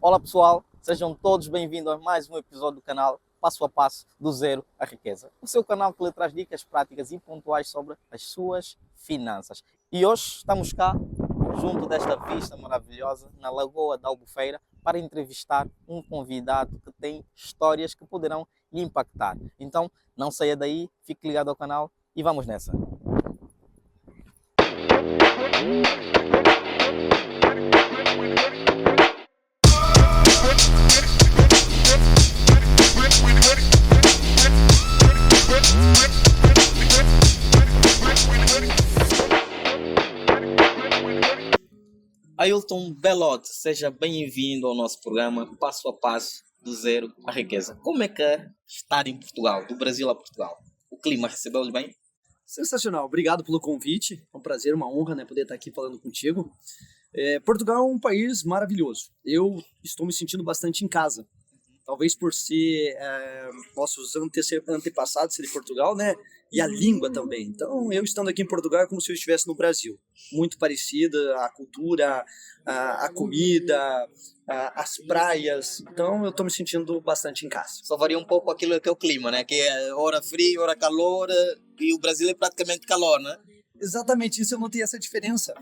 Olá pessoal, sejam todos bem-vindos a mais um episódio do canal Passo a Passo do Zero à Riqueza. O seu canal que lhe traz dicas práticas e pontuais sobre as suas finanças. E hoje estamos cá, junto desta vista maravilhosa, na Lagoa da Albufeira, para entrevistar um convidado que tem histórias que poderão lhe impactar. Então, não saia daí, fique ligado ao canal e vamos nessa. Ailton Belotti, seja bem-vindo ao nosso programa Passo a Passo do Zero à Riqueza. Como é que é estar em Portugal, do Brasil a Portugal? O clima recebeu-lhe bem? Sensacional, obrigado pelo convite, é um prazer, uma honra, né, poder estar aqui falando contigo. Portugal é um país maravilhoso, eu estou me sentindo bastante em casa, talvez por ser nossos antepassados de Portugal, né, e a língua também. Então, eu estando aqui em Portugal é como se eu estivesse no Brasil, muito parecida a cultura, a comida, as praias, então eu estou me sentindo bastante em casa. Só varia um pouco aquilo que é o clima, né? Que é hora frio, hora calor, e o Brasil é praticamente calor, né? Exatamente, isso eu notei essa diferença.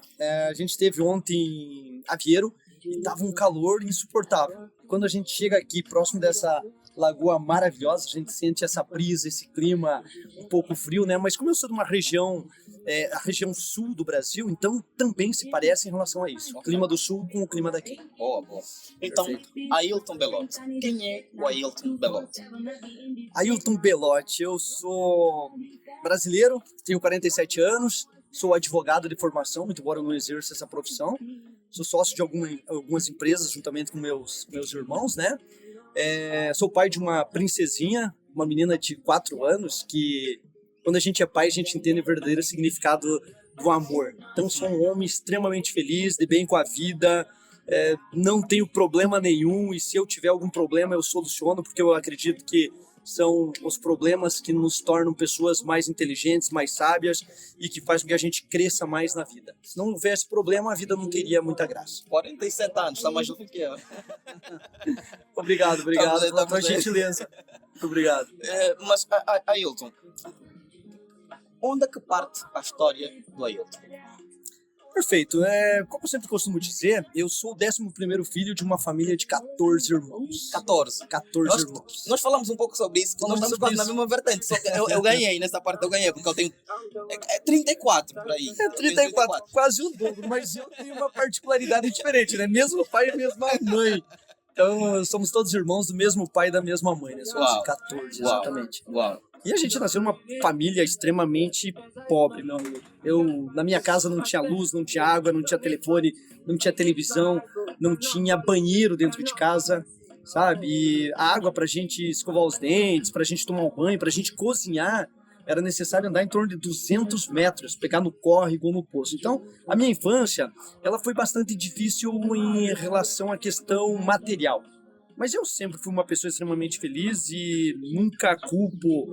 A gente esteve ontem em Aveiro e estava um calor insuportável. Quando a gente chega aqui próximo dessa lagoa maravilhosa, a gente sente essa brisa, esse clima um pouco frio, né? Mas como eu sou de uma região, a região sul do Brasil, então também se parece em relação a isso. O clima do sul com o clima daqui. Boa, boa. Então, Ailton Belotti. Quem é o Ailton Belotti? Ailton Belotti, eu sou brasileiro, tenho 47 anos, sou advogado de formação, muito embora eu não exerça essa profissão. Sou sócio de algumas empresas, juntamente com meus irmãos, né? Sou pai de uma princesinha, uma menina de 4 anos, que quando a gente é pai, a gente entende o verdadeiro significado do amor. Então sou um homem extremamente feliz, de bem com a vida, não tenho problema nenhum, e se eu tiver algum problema eu soluciono, porque eu acredito que são os problemas que nos tornam pessoas mais inteligentes, mais sábias e que faz com que a gente cresça mais na vida. Se não houvesse problema, a vida não teria muita graça. 47 anos, está mais novo que eu. Obrigado pela tua gentileza. Muito obrigado. Mas, Ailton, onde é que parte a história do Ailton? Perfeito. Como eu sempre costumo dizer, eu sou o 11º filho de uma família de 14 irmãos. 14 irmãos. Nós falamos um pouco sobre isso, nós estamos quase na mesma vertente, só que eu ganhei, nessa parte eu ganhei, porque eu tenho 34 por aí. 34, quase o dobro, mas eu tenho uma particularidade diferente, né? Mesmo pai e mesma mãe. Então, somos todos irmãos do mesmo pai e da mesma mãe, né? Somos 14, exatamente. Uau. E a gente nasceu numa família extremamente pobre, meu amigo. Na minha casa não tinha luz, não tinha água, não tinha telefone, não tinha televisão, não tinha banheiro dentro de casa, sabe? E a água pra gente escovar os dentes, pra gente tomar um banho, pra gente cozinhar, era necessário andar em torno de 200 metros, pegar no córrego ou no poço. Então, a minha infância, ela foi bastante difícil em relação à questão material. Mas eu sempre fui uma pessoa extremamente feliz e nunca culpo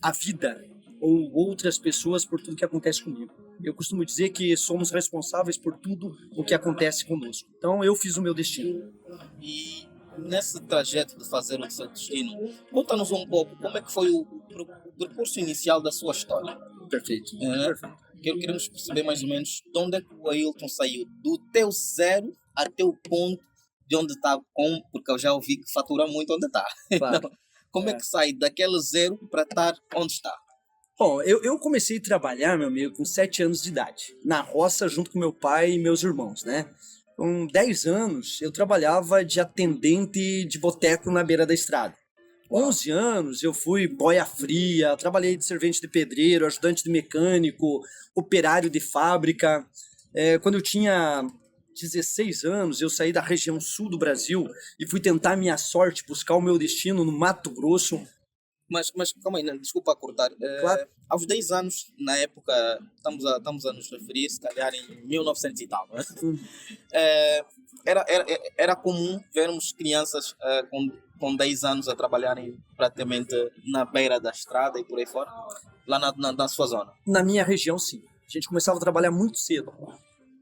a vida ou outras pessoas por tudo que acontece comigo. Eu costumo dizer que somos responsáveis por tudo o que acontece conosco. Então eu fiz o meu destino. E nesse trajeto de fazer o seu destino, conta-nos um pouco como é que foi o percurso inicial da sua história. Perfeito. Perfeito. Queremos perceber mais ou menos de onde é que o Ailton saiu, do teu zero até o ponto de onde está, porque eu já ouvi que fatura muito onde está. Claro. Então, como é que sai daquele zero para estar onde está? Bom, eu comecei a trabalhar, meu amigo, com 7 anos de idade, na roça junto com meu pai e meus irmãos, né? Com 10 anos, eu trabalhava de atendente de boteco na beira da estrada. 11 anos, eu fui boia fria, trabalhei de servente de pedreiro, ajudante de mecânico, operário de fábrica. Quando eu tinha 16 anos, eu saí da região sul do Brasil e fui tentar minha sorte, buscar o meu destino no Mato Grosso. Mas calma aí, desculpa cortar. Claro. Aos 10 anos, na época, estamos a nos referir, se calhar em 1900 e tal, né? Era comum vermos crianças com 10 anos a trabalharem praticamente na beira da estrada e por aí fora, lá na sua zona. Na minha região, sim. A gente começava a trabalhar muito cedo.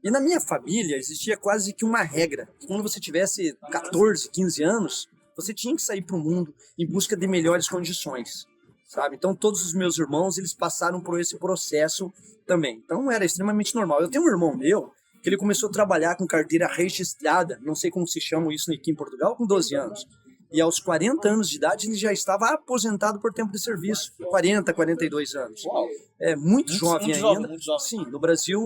E na minha família existia quase que uma regra. Quando você tivesse 14, 15 anos, você tinha que sair para o mundo em busca de melhores condições, sabe? Então todos os meus irmãos, eles passaram por esse processo também. Então era extremamente normal. Eu tenho um irmão meu que ele começou a trabalhar com carteira registrada, não sei como se chama isso aqui em Portugal, com 12 anos. E aos 40 anos de idade ele já estava aposentado por tempo de serviço, 40, 42 anos. Uau. É muito jovem muito ainda. jovem, muito jovem. Sim, no Brasil,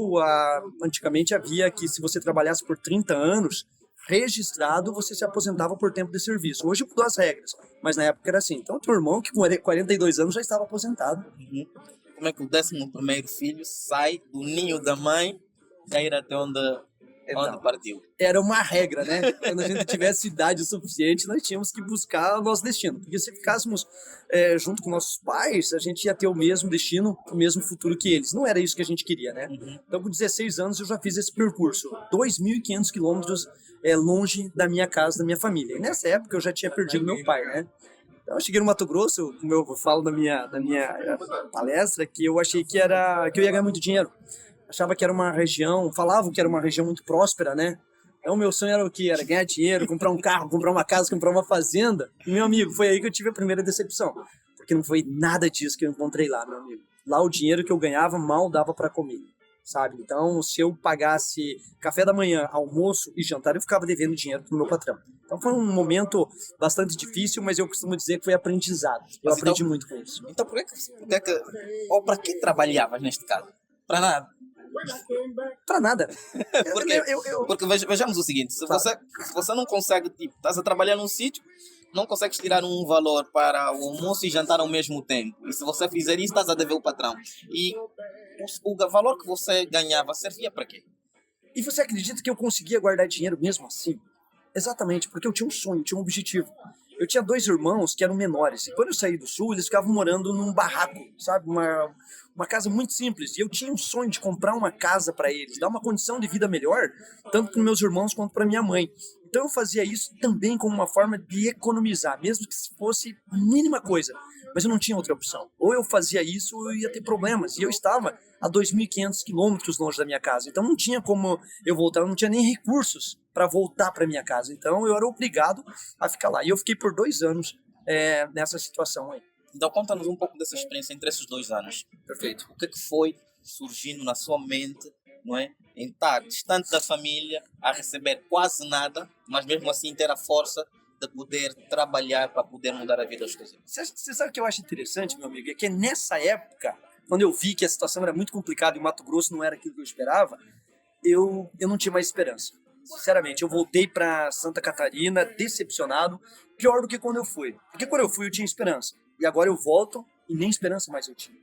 antigamente havia que se você trabalhasse por 30 anos, registrado, você se aposentava por tempo de serviço. Hoje mudou as regras, mas na época era assim. Então, teu irmão, que com 42 anos, já estava aposentado. Como é que o 11º filho sai do ninho da mãe e ir até onde partiu? Era uma regra, né? Quando a gente tivesse idade suficiente, nós tínhamos que buscar o nosso destino. Porque se ficássemos junto com nossos pais, a gente ia ter o mesmo destino, o mesmo futuro que eles. Não era isso que a gente queria, né? Então, com 16 anos, eu já fiz esse percurso. 2.500 quilômetros longe da minha casa, da minha família. E nessa época, eu já tinha perdido meu pai, né? Então, eu cheguei no Mato Grosso, como eu falo na minha palestra, que eu achei que eu ia ganhar muito dinheiro. Achava que era uma região, falavam que era uma região muito próspera, né? Então, meu sonho era o quê? Era ganhar dinheiro, comprar um carro, comprar uma casa, comprar uma fazenda. E, meu amigo, foi aí que eu tive a primeira decepção. Porque não foi nada disso que eu encontrei lá, meu amigo. Lá o dinheiro que eu ganhava mal dava para comer, sabe? Então, se eu pagasse café da manhã, almoço e jantar, eu ficava devendo dinheiro pro meu patrão. Então, foi um momento bastante difícil, mas eu costumo dizer que foi aprendizado. Eu aprendi muito com isso. Então, ou para que trabalhavas neste caso? Para nada. Pra nada. Porque, porque vejamos o seguinte, se você não consegue, tipo, estás a trabalhar num sítio, não consegues tirar um valor para o almoço e jantar ao mesmo tempo. E se você fizer isso, estás a dever o patrão. E o valor que você ganhava servia para quê? E você acredita que eu conseguia guardar dinheiro mesmo assim? Exatamente, porque eu tinha um sonho, tinha um objetivo. Eu tinha 2 irmãos que eram menores. E quando eu saí do sul, eles ficavam morando num barraco, sabe? Uma casa muito simples. E eu tinha um sonho de comprar uma casa para eles, dar uma condição de vida melhor, tanto para meus irmãos quanto para minha mãe. Então eu fazia isso também como uma forma de economizar, mesmo que fosse mínima coisa. Mas eu não tinha outra opção. Ou eu fazia isso ou eu ia ter problemas. E eu estava a 2.500 quilômetros longe da minha casa. Então não tinha como eu voltar, eu não tinha nem recursos para voltar para minha casa. Então eu era obrigado a ficar lá. E eu fiquei por 2 anos nessa situação aí. Então conta-nos um pouco dessa experiência entre esses 2 anos. Perfeito. O que é que foi surgindo na sua mente, não é? Em estar distante da família, a receber quase nada, mas mesmo assim ter a força de poder trabalhar para poder mudar a vida das pessoas. Você sabe o que eu acho interessante, meu amigo? É que nessa época, quando eu vi que a situação era muito complicada e o Mato Grosso não era aquilo que eu esperava, eu não tinha mais esperança. Sinceramente, eu voltei para Santa Catarina decepcionado, pior do que quando eu fui. Porque quando eu fui eu tinha esperança. E agora eu volto e nem esperança mais eu tinha.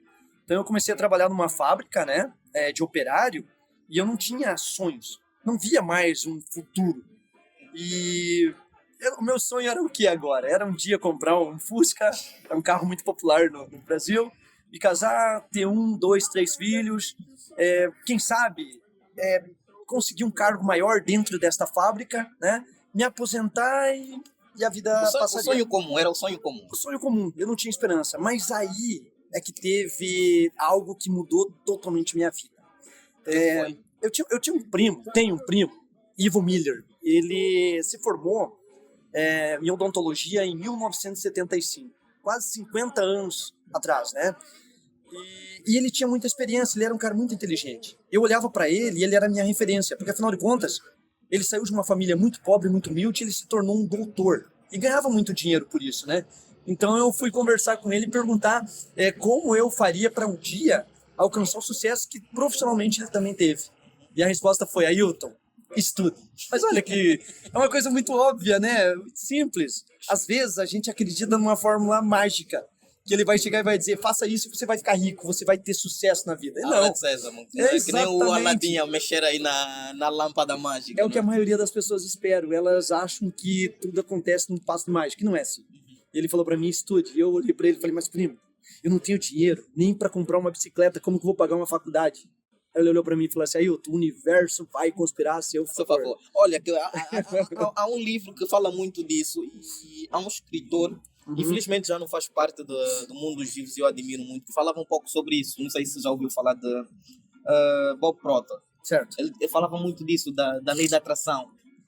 Então eu comecei a trabalhar numa fábrica, né, de operário, e eu não tinha sonhos. Não via mais um futuro. E o meu sonho era o que agora? Era um dia comprar um Fusca, é um carro muito popular no Brasil, me casar, ter 1, 2, 3 filhos, quem sabe conseguir um cargo maior dentro desta fábrica, né? Me aposentar e a vida passaria. O sonho comum, era o sonho comum. O sonho comum, eu não tinha esperança, mas aí é que teve algo que mudou totalmente minha vida. Eu tinha um primo, tenho um primo, Ivo Miller, ele se formou em odontologia em 1975, quase 50 anos atrás, né? E ele tinha muita experiência, ele era um cara muito inteligente. Eu olhava para ele e ele era a minha referência, porque afinal de contas, ele saiu de uma família muito pobre, muito humilde, e ele se tornou um doutor. E ganhava muito dinheiro por isso, né? Então eu fui conversar com ele e perguntar como eu faria para um dia alcançar o sucesso que profissionalmente ele também teve. E a resposta foi: Ailton, estude. Mas olha que é uma coisa muito óbvia, né? Muito simples. Às vezes a gente acredita numa fórmula mágica, que ele vai chegar e vai dizer: faça isso e você vai ficar rico, você vai ter sucesso na vida. E não. É que nem o Aladim a mexer aí na lâmpada mágica. É o que a maioria das pessoas esperam. Elas acham que tudo acontece num passo mágico, que não é assim. E ele falou pra mim: estude. E eu olhei pra ele e falei: mas primo, eu não tenho dinheiro nem pra comprar uma bicicleta, como que eu vou pagar uma faculdade? Aí ele olhou pra mim e falou assim: Ailton, o universo vai conspirar a seu favor. Olha, há um livro que fala muito disso e há um escritor, infelizmente já não faz parte do mundo dos vivos e eu admiro muito, que falava um pouco sobre isso. Não sei se você já ouviu falar de Bob Proctor. Certo. Ele falava muito disso, da lei da atração.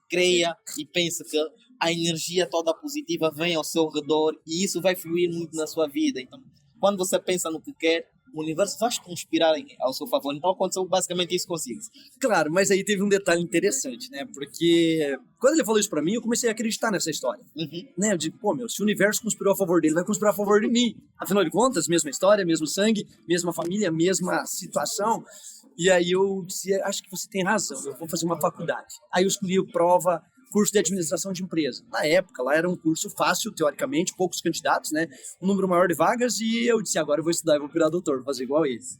Creia e pensa que a energia toda positiva vem ao seu redor e isso vai fluir muito na sua vida. Então, quando você pensa no que quer, o universo vai conspirar ao seu favor. Então, aconteceu basicamente isso consigo. Claro, mas aí teve um detalhe interessante, né? Porque quando ele falou isso pra mim, eu comecei a acreditar nessa história. Uhum. Né? Eu digo, pô, se o universo conspirou a favor dele, vai conspirar a favor de mim. Afinal de contas, mesma história, mesmo sangue, mesma família, mesma situação. E aí eu disse, acho que você tem razão, eu vou fazer uma faculdade. Aí eu escolhi curso de administração de empresa. Na época, lá era um curso fácil, teoricamente, poucos candidatos, né? Um número maior de vagas, e eu disse, agora eu vou estudar, eu vou virar doutor, vou fazer igual eles.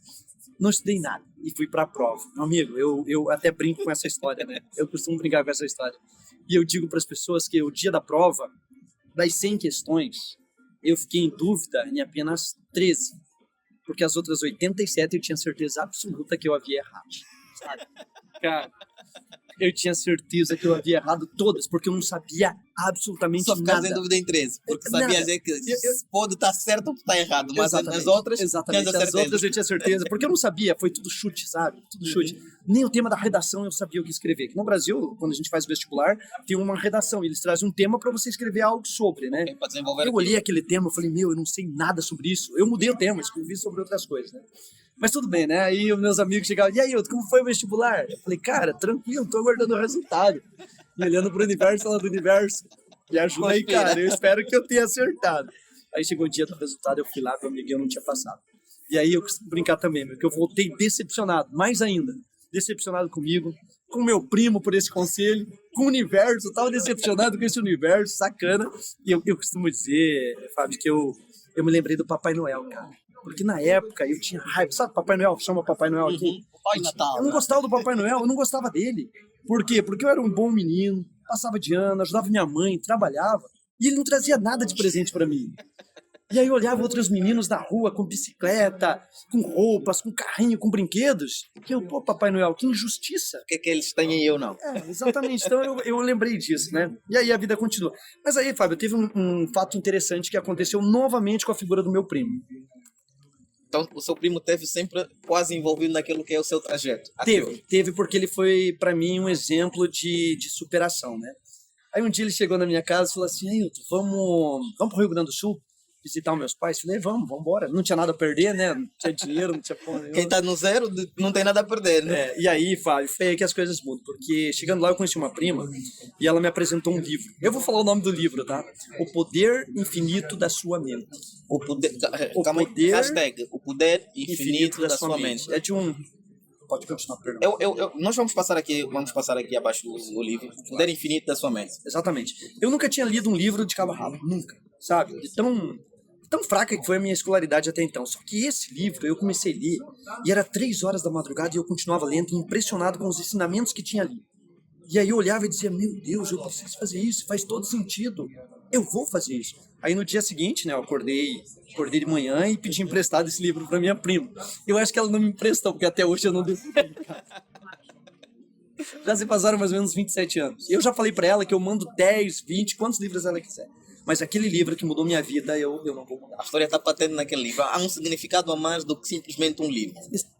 Não estudei nada e fui para a prova. Meu amigo, eu até brinco com essa história, né? Eu costumo brincar com essa história. E eu digo para as pessoas que o dia da prova, das 100 questões, eu fiquei em dúvida em apenas 13. Porque as outras 87 eu tinha certeza absoluta que eu havia errado. Sabe? Cara, eu tinha certeza que eu havia errado todas, porque eu não sabia absolutamente Só ficava nada. em dúvida em 13, porque Nada. sabia dizer que pode estar certo ou estar errado, mas nas outras, exatamente, tinha as outras eu tinha certeza, porque eu não sabia, foi tudo chute, sabe? Tudo chute. Nem o tema da redação eu sabia o que escrever. Que no Brasil, quando a gente faz o vestibular, tem uma redação, e eles trazem um tema para você escrever algo sobre, né? Para desenvolver Eu olhei aquele tema, eu falei, eu não sei nada sobre isso. Eu mudei o tema, escrevi sobre outras coisas, né? Mas tudo bem, né? Aí os meus amigos chegavam, e aí, como foi o vestibular? Eu falei, cara, tranquilo, tô aguardando o resultado. E olhando pro universo, falando do universo. E ajuda aí, cara, eu espero que eu tenha acertado. Aí chegou o dia do resultado, eu fui lá, meu amigo, eu não tinha passado. E aí eu costumo brincar também, porque eu voltei decepcionado, mais ainda. Decepcionado comigo, com meu primo por esse conselho, com o universo, eu tava decepcionado com esse universo, sacana. E eu costumo dizer, Fábio, que eu me lembrei do Papai Noel, cara. Porque na época eu tinha raiva. Sabe Papai Noel? Chama Papai Noel aqui. Pai Natal. Eu não gostava do Papai Noel, eu não gostava dele. Por quê? Porque eu era um bom menino, passava de ano, ajudava minha mãe, trabalhava. E ele não trazia nada de presente pra mim. E aí eu olhava outros meninos na rua com bicicleta, com roupas, com carrinho, com brinquedos. E eu, pô, Papai Noel, que injustiça. O que é que eles têm e eu não? Exatamente. Então eu lembrei disso, né? E aí a vida continua. Mas aí, Fábio, teve um fato interessante que aconteceu novamente com a figura do meu primo. Então, o seu primo teve sempre quase envolvido naquilo que é o seu trajeto. Teve porque ele foi, pra mim, um exemplo de superação, né? Aí um dia ele chegou na minha casa e falou assim, Ailton, vamos pro Rio Grande do Sul visitar os meus pais? Falei, vamos embora. Não tinha nada a perder, né? Não tinha dinheiro, não tinha porra nenhuma. Quem tá no zero não tem nada a perder, né? E aí, Fábio, foi aí que as coisas mudam. Porque chegando lá eu conheci uma prima e ela me apresentou um livro. Eu vou falar o nome do livro, tá? O Poder Infinito da Sua Mente. O poder hashtag, o poder infinito da sua mente. É de um... Pode continuar, perdão. Nós vamos passar aqui abaixo o livro, o Poder Infinito da Sua Mente. Exatamente. Eu nunca tinha lido um livro de cabo a rabo, nunca, sabe? De tão fraca que foi a minha escolaridade até então. Só que esse livro eu comecei a ler e era 3 horas da madrugada e eu continuava lendo, impressionado com os ensinamentos que tinha ali. E aí eu olhava e dizia, meu Deus, eu preciso fazer isso, faz todo sentido. Eu vou fazer isso. Aí no dia seguinte, né, eu acordei de manhã e pedi emprestado esse livro pra minha prima. Eu acho que ela não me emprestou, porque até hoje eu não decidi. Já se passaram mais ou menos 27 anos. Eu já falei pra ela que eu mando 10, 20, quantos livros ela quiser. Mas aquele livro que mudou minha vida, eu não vou mudar. A história está patente naquele livro. Há um significado a mais do que simplesmente um livro.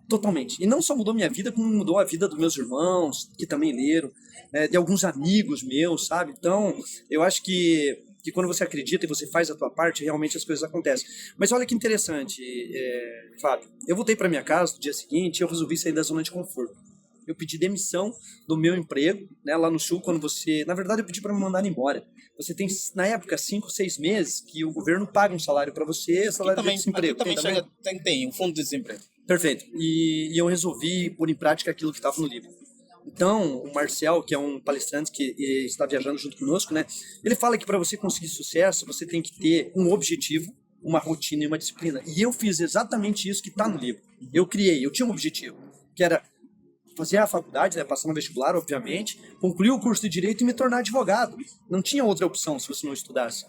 Totalmente. E não só mudou minha vida, como mudou a vida dos meus irmãos, que também leram, de alguns amigos meus, sabe? Então, eu acho que quando você acredita e você faz a tua parte, realmente as coisas acontecem. Mas olha que interessante, Fábio. Eu voltei para minha casa no dia seguinte e eu resolvi sair da zona de conforto. Eu pedi demissão do meu emprego, né, lá no Sul, quando você... Na verdade, eu pedi para me mandar embora. Você tem, na época, 5, 6 meses que o governo paga um salário para você, salário de desemprego. Tem um fundo de desemprego. Perfeito. E eu resolvi pôr em prática aquilo que estava no livro. Então, o Marcel, que é um palestrante que está viajando junto conosco, né, ele fala que para você conseguir sucesso, você tem que ter um objetivo, uma rotina e uma disciplina. E eu fiz exatamente isso que está no livro. Eu tinha um objetivo, que era fazer a faculdade, né, passar no vestibular, obviamente, concluir o curso de Direito e me tornar advogado. Não tinha outra opção se você não estudasse.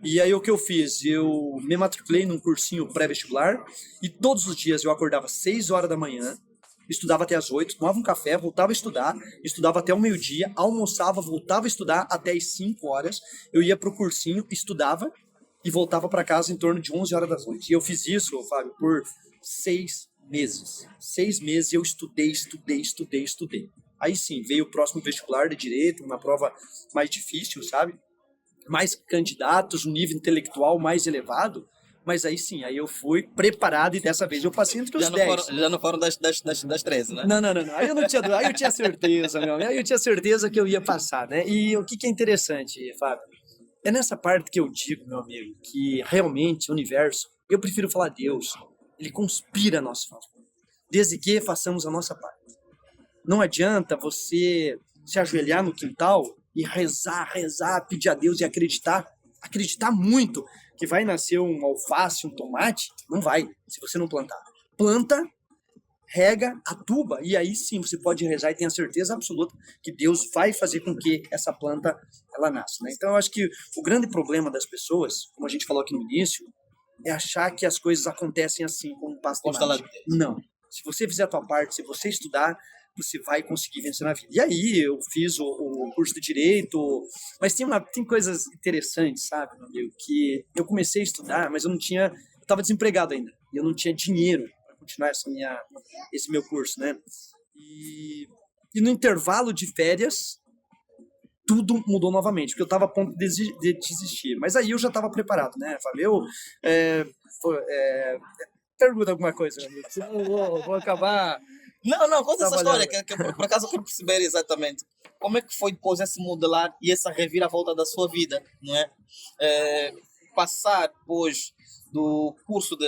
E aí o que eu fiz? Eu me matriculei num cursinho pré-vestibular e todos os dias eu acordava às 6 horas da manhã, estudava até às 8, tomava um café, voltava a estudar, estudava até o meio-dia, almoçava, voltava a estudar até às 5 horas, eu ia pro cursinho, estudava e voltava para casa em torno de 11 horas da noite. E eu fiz isso, Fábio, por 6 meses. 6 meses eu estudei. Aí sim, veio o próximo vestibular de Direito, uma prova mais difícil, sabe? Mais candidatos, um nível intelectual mais elevado. Mas aí sim, aí eu fui preparado e dessa vez eu passei entre os 10. Já não foram das 13, né? Não. Aí eu não tinha dúvida. Aí eu tinha certeza, meu amigo. Aí eu tinha certeza que eu ia passar, né? E o que é interessante, Fábio? É nessa parte que eu digo, meu amigo, que realmente o universo, eu prefiro falar Deus, ele conspira a nosso favor, desde que façamos a nossa parte. Não adianta você se ajoelhar no quintal e rezar, pedir a Deus e acreditar muito que vai nascer um alface, um tomate. Não vai, se você não plantar. Planta, rega, aduba, e aí sim você pode rezar e tenha certeza absoluta que Deus vai fazer com que essa planta ela nasça, né? Então eu acho que o grande problema das pessoas, como a gente falou aqui no início, é achar que as coisas acontecem assim, como um passo de mágica. Não. Se você fizer a tua parte, se você estudar, você vai conseguir vencer na vida. E aí eu fiz o curso de Direito, mas tem coisas interessantes, sabe, meu amigo, que eu comecei a estudar, mas eu estava desempregado ainda, e eu não tinha dinheiro para continuar esse meu curso, né? E no intervalo de férias, tudo mudou novamente, porque eu estava a ponto de desistir. Mas aí eu já estava preparado, né? Falei, pergunta alguma coisa, meu amigo, senão eu vou acabar... Não, conta essa história, que por acaso eu quero perceber exatamente como é que foi depois esse modelar e essa reviravolta da sua vida, não é? Passar depois do curso de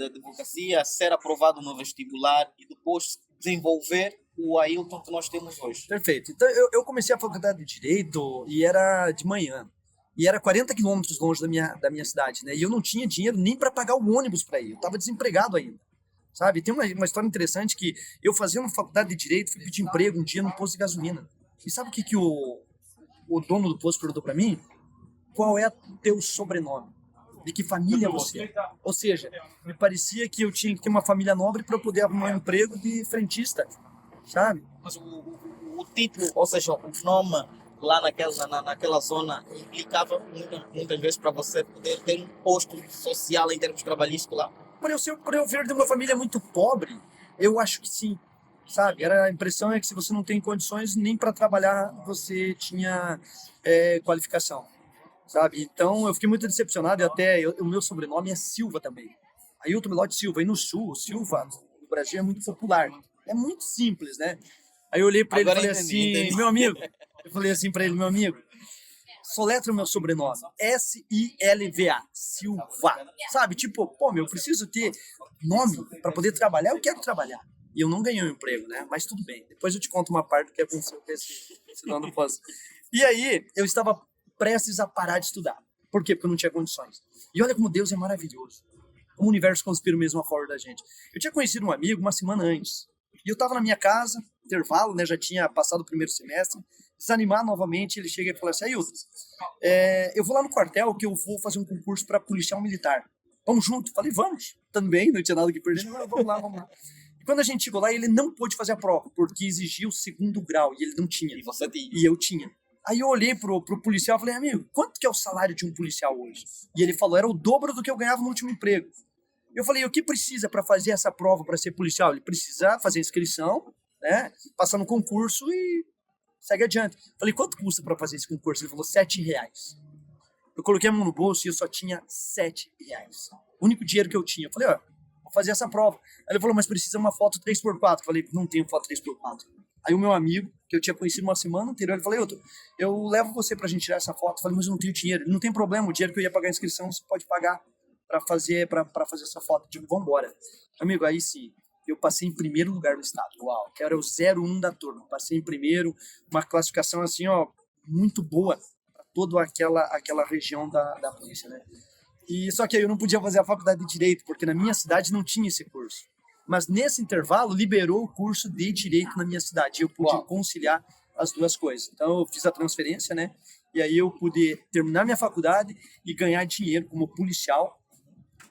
advocacia, ser aprovado no vestibular e depois desenvolver o Ailton que nós temos hoje. Perfeito. Então eu comecei a faculdade de Direito e era de manhã. E era 40 quilômetros longe da minha cidade, né? E eu não tinha dinheiro nem para pagar o ônibus para ir. Eu estava desempregado ainda. Sabe? Tem uma história interessante que eu fazia uma faculdade de Direito, fui pedir emprego um dia no posto de gasolina. E sabe o que o dono do posto perguntou para mim? Qual é o teu sobrenome? De que família você é? Ou seja, me parecia que eu tinha que ter uma família nobre para eu poder arrumar um emprego de frentista, sabe? Mas o título, ou seja, o nome lá naquela zona implicava muitas vezes para você poder ter um posto social em termos trabalhísticos lá. Por eu vir de uma família muito pobre, eu acho que sim, sabe? A impressão é que se você não tem condições nem para trabalhar, você tinha qualificação, sabe? Então eu fiquei muito decepcionado e até o meu sobrenome é Silva também. Ailton Melotti Silva. E no Sul, Silva, no Brasil é muito popular. É muito simples, né? Aí eu olhei para ele e falei assim, meu amigo, meu amigo, soletra o meu sobrenome, S-I-L-V-A, Silva, sabe? Tipo, eu preciso ter nome para poder trabalhar, eu quero trabalhar. E eu não ganhei um emprego, né? Mas tudo bem, depois eu te conto uma parte do que aconteceu com senão não posso. E aí, eu estava prestes a parar de estudar. Por quê? Porque eu não tinha condições. E olha como Deus é maravilhoso. Como o universo conspira mesmo a favor da gente. Eu tinha conhecido um amigo uma semana antes. E eu estava na minha casa, intervalo, né? Já tinha passado o primeiro semestre. Desanimar novamente, ele chega e fala assim, Ailton, eu vou lá no quartel que eu vou fazer um concurso para policial militar. Vamos junto? Falei, vamos. Também, não tinha nada que perder. Vamos lá. E quando a gente chegou lá, ele não pôde fazer a prova, porque exigia o 2º grau, e ele não tinha. E você tinha. E eu tinha. Aí eu olhei pro policial e falei, amigo, quanto que é o salário de um policial hoje? E ele falou, era o dobro do que eu ganhava no último emprego. Eu falei, o que precisa para fazer essa prova para ser policial? Ele precisa fazer inscrição, né? Passar no concurso e segue adiante. Falei, quanto custa para fazer esse concurso? Ele falou, R$7. Eu coloquei a mão no bolso e eu só tinha R$7. O único dinheiro que eu tinha. Eu falei, vou fazer essa prova. Aí ele falou, mas precisa uma foto 3x4. Eu falei, não tenho foto 3x4. Aí o meu amigo, que eu tinha conhecido uma semana anterior, ele falou, eu levo você pra gente tirar essa foto. Eu falei, mas eu não tenho dinheiro. Ele, não tem problema, o dinheiro que eu ia pagar a inscrição, você pode pagar para fazer essa foto. Eu digo, vambora. Amigo, aí sim, eu passei em primeiro lugar no estado. Uau, que era o 01 da turma. Passei em primeiro, uma classificação assim, muito boa para toda aquela região da polícia, né? E só que aí eu não podia fazer a faculdade de Direito, porque na minha cidade não tinha esse curso. Mas nesse intervalo liberou o curso de Direito na minha cidade. Eu pude conciliar as duas coisas. Então eu fiz a transferência, né? E aí eu pude terminar minha faculdade e ganhar dinheiro como policial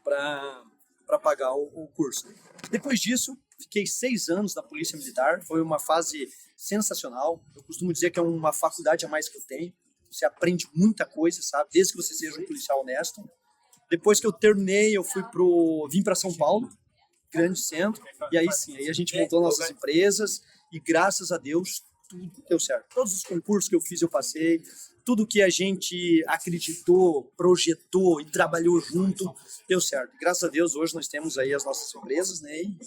para pagar o curso. Depois disso, fiquei 6 anos na Polícia Militar. Foi uma fase sensacional. Eu costumo dizer que é uma faculdade a mais que eu tenho. Você aprende muita coisa, sabe? Desde que você seja um policial honesto. Depois que eu terminei, eu vim para São Paulo. grande centro, e aí sim, aí a gente montou nossas empresas, e graças a Deus, tudo deu certo. Todos os concursos que eu fiz, eu passei, tudo que a gente acreditou, projetou e trabalhou junto, deu certo. Graças a Deus, hoje nós temos aí as nossas empresas, né, e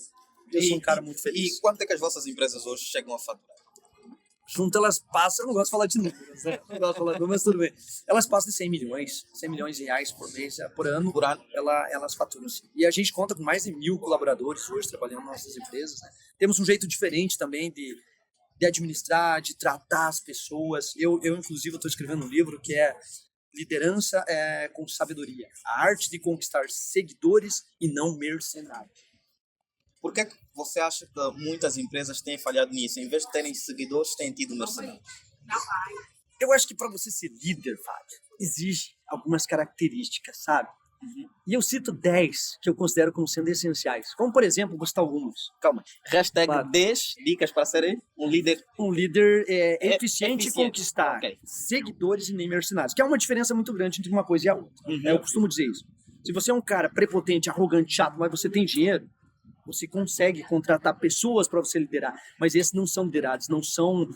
eu sou um cara muito feliz. E quanto é que as vossas empresas hoje chegam a faturar? Junto elas passam, eu não gosto de falar de números, né? Não gosto de falar de números, mas tudo bem. Elas passam de 100 milhões de reais por mês, por ano, elas faturam sim. E a gente conta com mais de 1.000 colaboradores hoje trabalhando nas nossas empresas, né? Temos um jeito diferente também de administrar, de tratar as pessoas. Eu inclusive, estou escrevendo um livro que é Liderança com Sabedoria. A arte de conquistar seguidores e não mercenários. Por que você acha que muitas empresas têm falhado nisso? Em vez de terem seguidores, têm tido mercenários? Eu acho que para você ser líder, Fábio, exige algumas características, sabe? E eu cito 10 que eu considero como sendo essenciais. Como, por exemplo, vou citar alguns. Calma. Hashtag 10 dicas para ser um líder. Um líder eficiente em conquistar Okay. seguidores e nem mercenários. Que é uma diferença muito grande entre uma coisa e a outra. Eu costumo dizer isso. Se você é um cara prepotente, arrogante, chato, mas você tem dinheiro, você consegue contratar pessoas para você liderar. Mas esses não são liderados, não são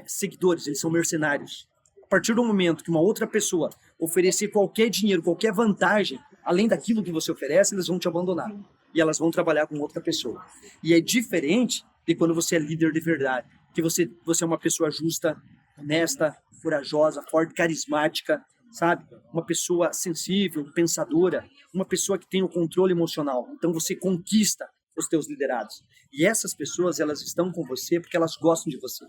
seguidores, eles são mercenários. A partir do momento que uma outra pessoa oferecer qualquer dinheiro, qualquer vantagem, além daquilo que você oferece, eles vão te abandonar. E elas vão trabalhar com outra pessoa. E é diferente de quando você é líder de verdade. Que você é uma pessoa justa, honesta, corajosa, forte, carismática, sabe? Uma pessoa sensível, pensadora, uma pessoa que tem o controle emocional. Então você conquista os teus liderados. E essas pessoas, elas estão com você porque elas gostam de você.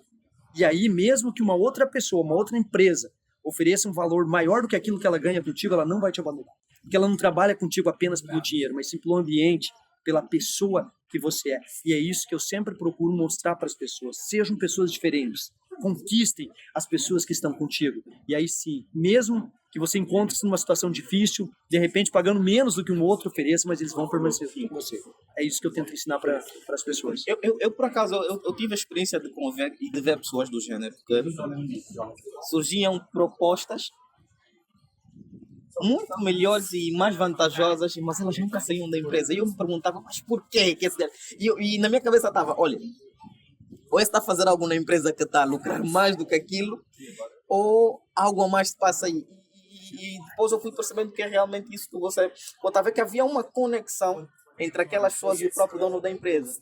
E aí, mesmo que uma outra pessoa, uma outra empresa, ofereça um valor maior do que aquilo que ela ganha contigo, ela não vai te abandonar. Porque ela não trabalha contigo apenas pelo dinheiro, mas sim pelo ambiente, pela pessoa que você é. E é isso que eu sempre procuro mostrar para as pessoas. Sejam pessoas diferentes. Conquistem as pessoas que estão contigo. E aí sim, mesmo que você encontre-se numa situação difícil, de repente pagando menos do que um outro ofereça, mas eles vão permanecer com você. É isso que eu tento ensinar para as pessoas. Eu por acaso, eu tive a experiência de conviver e de ver pessoas do gênero que surgiam propostas muito melhores e mais vantajosas, mas elas nunca saíam da empresa. E eu me perguntava, mas por quê? E na minha cabeça estava, olha, ou está a fazer algo na empresa que está a lucrar mais do que aquilo, ou algo a mais se passa aí. E depois eu fui percebendo que é realmente isso que você contava, que havia uma conexão entre aquelas pessoas e o próprio dono da empresa.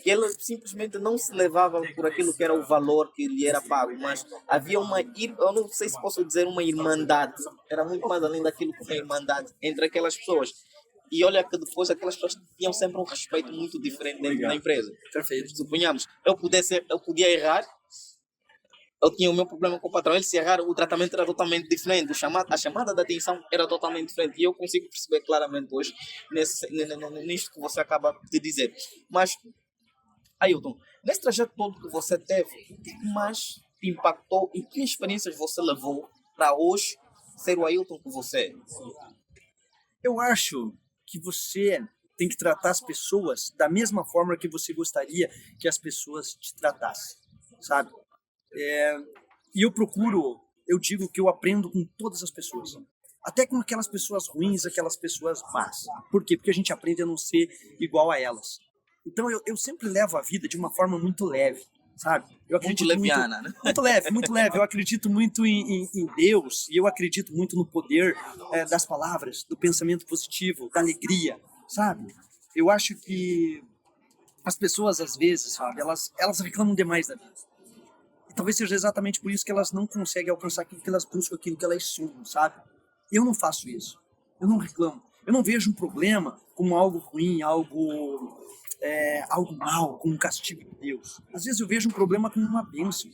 Que eles simplesmente não se levavam por aquilo que era o valor que lhe era pago, mas havia uma, eu não sei se posso dizer uma irmandade, era muito mais além daquilo que uma irmandade entre aquelas pessoas. E olha que depois aquelas pessoas tinham sempre um respeito muito diferente dentro da empresa. Perfeito. Suponhamos, eu podia errar, eu tinha o meu problema com o patrão, ele se errar, o tratamento era totalmente diferente, a chamada de atenção era totalmente diferente, e eu consigo perceber claramente hoje nisto que você acaba de dizer. Mas, Ailton, nesse trajeto todo que você teve, o que mais te impactou e que experiências você levou para hoje ser o Ailton que você é? Eu acho que você tem que tratar as pessoas da mesma forma que você gostaria que as pessoas te tratassem, sabe? E eu digo que eu aprendo com todas as pessoas. Até com aquelas pessoas ruins, aquelas pessoas más. Por quê? Porque a gente aprende a não ser igual a elas. Então eu sempre levo a vida de uma forma muito leve, sabe? Eu acredito muito leviana, né? Muito leve, muito leve. Eu acredito muito em Deus e eu acredito muito no poder das palavras, do pensamento positivo, da alegria, sabe? Eu acho que as pessoas, às vezes, sabe, elas reclamam demais da vida. E talvez seja exatamente por isso que elas não conseguem alcançar aquilo que elas buscam, aquilo que elas sonham, sabe? Eu não faço isso. Eu não reclamo. Eu não vejo um problema como algo ruim, algo mal, como um castigo de Deus. Às vezes eu vejo um problema como uma bênção.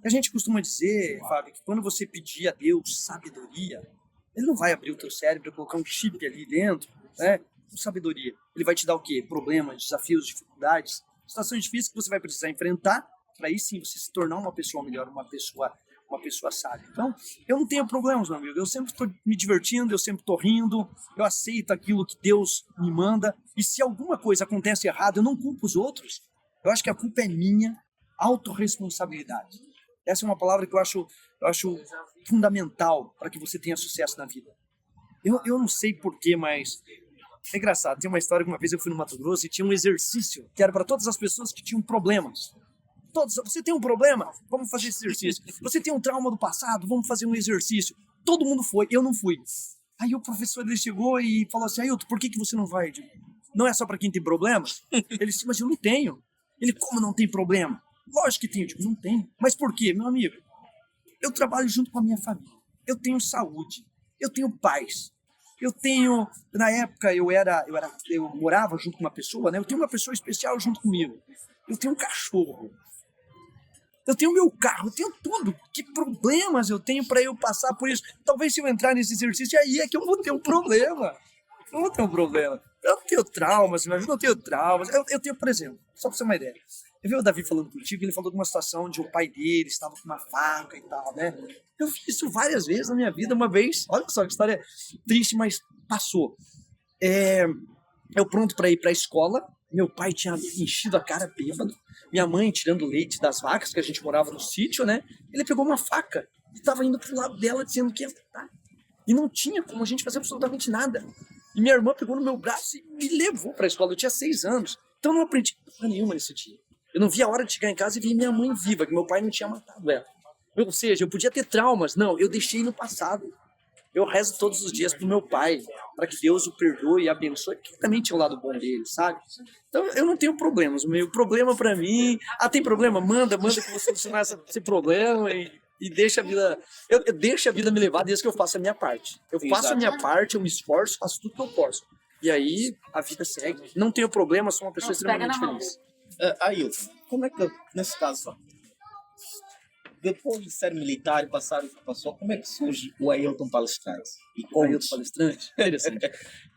A gente costuma dizer, Fábio, que quando você pedir a Deus sabedoria, Ele não vai abrir o teu cérebro e colocar um chip ali dentro, né? Com sabedoria. Ele vai te dar o quê? Problemas, desafios, dificuldades, situações difíceis que você vai precisar enfrentar para aí sim você se tornar uma pessoa melhor, uma pessoa sábia. Então, eu não tenho problemas, meu amigo. Eu sempre estou me divertindo, eu sempre estou rindo, eu aceito aquilo que Deus me manda. E se alguma coisa acontece errado, eu não culpo os outros. Eu acho que a culpa é minha, autorresponsabilidade. Essa é uma palavra que eu acho fundamental para que você tenha sucesso na vida. Eu não sei porquê, mas É engraçado, tem uma história que uma vez eu fui no Mato Grosso e tinha um exercício que era para todas as pessoas que tinham problemas. Todos, você tem um problema? Vamos fazer esse exercício. Você tem um trauma do passado? Vamos fazer um exercício. Todo mundo foi, eu não fui. Aí o professor ele chegou e falou assim, Ailton, por que você não vai? Eu digo, não é só para quem tem problema? Ele disse, mas eu não tenho. Ele, como não tem problema? Lógico que tenho. Eu digo, não tenho. Mas por quê, meu amigo? Eu trabalho junto com a minha família. Eu tenho saúde. Eu tenho paz. Eu tenho, na época eu morava junto com uma pessoa, né? Eu tenho uma pessoa especial junto comigo. Eu tenho um cachorro. Eu tenho meu carro, eu tenho tudo. Que problemas eu tenho para eu passar por isso? Talvez se eu entrar nesse exercício, aí é que eu vou ter um problema. Eu vou ter um problema. Eu não tenho traumas, mas eu não tenho traumas. Eu tenho, por exemplo, só para você ter uma ideia. Eu vi o Davi falando contigo, ele falou de uma situação onde o pai dele estava com uma faca e tal, né? Eu vi isso várias vezes na minha vida. Uma vez, olha só que história triste, mas passou. Eu pronto para ir para a escola, meu pai tinha enchido a cara bêbado, minha mãe tirando leite das vacas, que a gente morava no sítio, né? Ele pegou uma faca e estava indo pro lado dela dizendo que ia matar. E não tinha como a gente fazer absolutamente nada. E minha irmã pegou no meu braço e me levou para a escola. Eu tinha 6 anos, então eu não aprendi nada nenhuma nesse dia. Eu não vi a hora de chegar em casa e ver minha mãe viva, que meu pai não tinha matado ela. Ou seja, eu podia ter traumas. Não, eu deixei no passado. Eu rezo todos os dias pro meu pai, para que Deus o perdoe e abençoe, que também tinha o lado bom dele, sabe? Então eu não tenho problemas. O meu problema para mim... tem problema? Manda que eu vou solucionar esse problema e deixa a vida... Eu deixo a vida me levar desde que eu faço a minha parte. Eu faço a minha parte, eu me esforço, faço tudo que eu posso. E aí a vida segue. Não tenho problema, sou uma pessoa extremamente feliz. Ailton, como é que, nesse caso, depois de ser militar e passar o que passou, como é que surge o Ailton palestrante? E O Ailton palestrante? Interessante.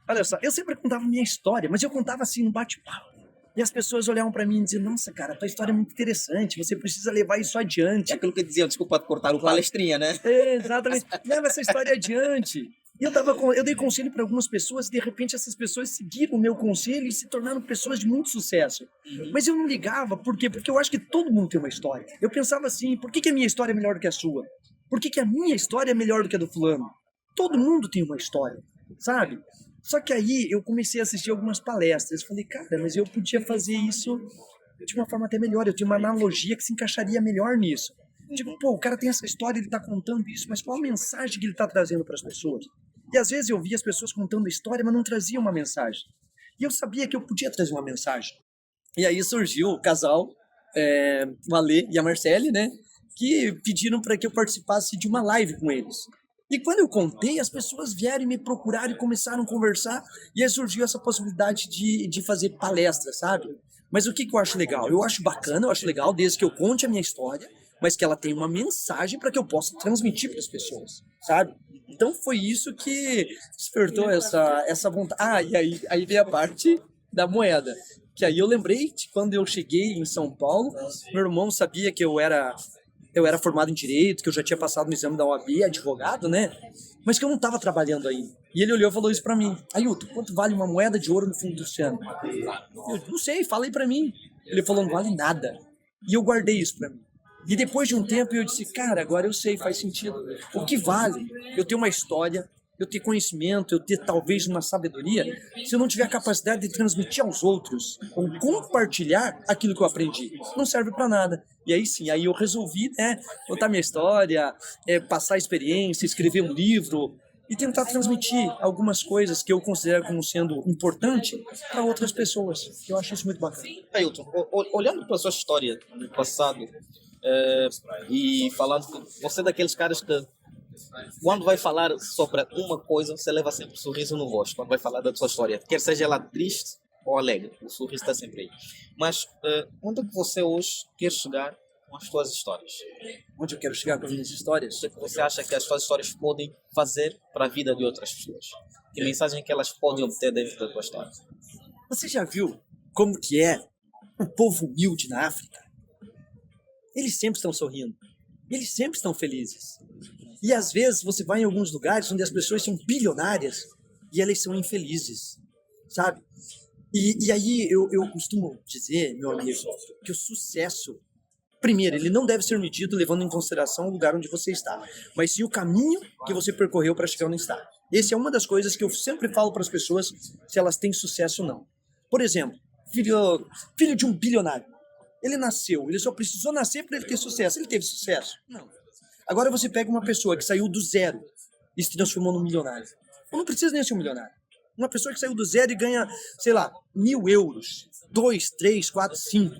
Olha só, eu sempre contava minha história, mas eu contava assim no bate-papo. E as pessoas olhavam pra mim e diziam, nossa, cara, tua história é muito interessante, você precisa levar isso adiante. É aquilo que diziam, desculpa te cortar, o palestrinha, né? Exatamente. Leva essa história adiante. E eu dei conselho para algumas pessoas e de repente essas pessoas seguiram o meu conselho e se tornaram pessoas de muito sucesso. Mas eu não ligava, por quê? Porque eu acho que todo mundo tem uma história. Eu pensava assim, por que a minha história é melhor do que a sua? Por que a minha história é melhor do que a do fulano? Todo mundo tem uma história, sabe? Só que aí eu comecei a assistir algumas palestras. Falei, cara, mas eu podia fazer isso de uma forma até melhor. Eu tinha uma analogia que se encaixaria melhor nisso. Tipo, pô, o cara tem essa história, ele tá contando isso, mas qual a mensagem que ele tá trazendo para as pessoas? E às vezes eu via as pessoas contando a história, mas não traziam uma mensagem. E eu sabia que eu podia trazer uma mensagem. E aí surgiu o casal, o Alê e a Marcele, né? Que pediram para que eu participasse de uma live com eles. E quando eu contei, as pessoas vieram e me procuraram e começaram a conversar. E aí surgiu essa possibilidade de fazer palestra, sabe? Mas o que eu acho legal? Eu acho bacana, eu acho legal, desde que eu conte a minha história, mas que ela tenha uma mensagem para que eu possa transmitir para as pessoas, sabe? Então foi isso que despertou essa vontade. E aí veio a parte da moeda. Que aí eu lembrei de quando eu cheguei em São Paulo, meu irmão sabia que eu era formado em Direito, que eu já tinha passado no exame da OAB, advogado, né? Mas que eu não estava trabalhando ainda. E ele olhou e falou isso para mim. Ailton, quanto vale uma moeda de ouro no fundo do oceano? Eu não sei, falei para mim. Ele falou, não vale nada. E eu guardei isso para mim. E depois de um tempo eu disse, cara, agora eu sei, faz sentido. O que vale? Eu ter uma história, eu ter conhecimento, eu ter talvez uma sabedoria, se eu não tiver a capacidade de transmitir aos outros, ou compartilhar aquilo que eu aprendi, não serve para nada. E aí sim, aí eu resolvi, né, contar minha história, passar a experiência, escrever um livro e tentar transmitir algumas coisas que eu considero como sendo importante para outras pessoas. Eu acho isso muito bacana. Ailton, olhando para a sua história no passado, e falando que você é daqueles caras que quando vai falar sobre uma coisa, você leva sempre um sorriso no rosto quando vai falar da sua história, quer seja ela triste ou alegre, o sorriso está sempre aí. Mas onde é que você hoje quer chegar com as suas histórias? Onde eu quero chegar com as minhas histórias? O que você acha que as suas histórias podem fazer para a vida de outras pessoas? Que mensagem que elas podem obter dentro da tua história? Você já viu como que é o povo humilde na África? Eles sempre estão sorrindo. Eles sempre estão felizes. E às vezes você vai em alguns lugares onde as pessoas são bilionárias e elas são infelizes, sabe? E aí eu costumo dizer, meu amigo, que o sucesso Primeiro, ele não deve ser medido levando em consideração o lugar onde você está, mas sim o caminho que você percorreu para chegar onde está. Essa é uma das coisas que eu sempre falo para as pessoas se elas têm sucesso ou não. Por exemplo, filho de um bilionário. Ele nasceu, ele só precisou nascer para ele ter sucesso. Ele teve sucesso? Não. Agora você pega uma pessoa que saiu do zero e se transformou num milionário. Ou não precisa nem ser um milionário. Uma pessoa que saiu do zero e ganha, sei lá, 1.000 euros. 2, 3, 4, 5.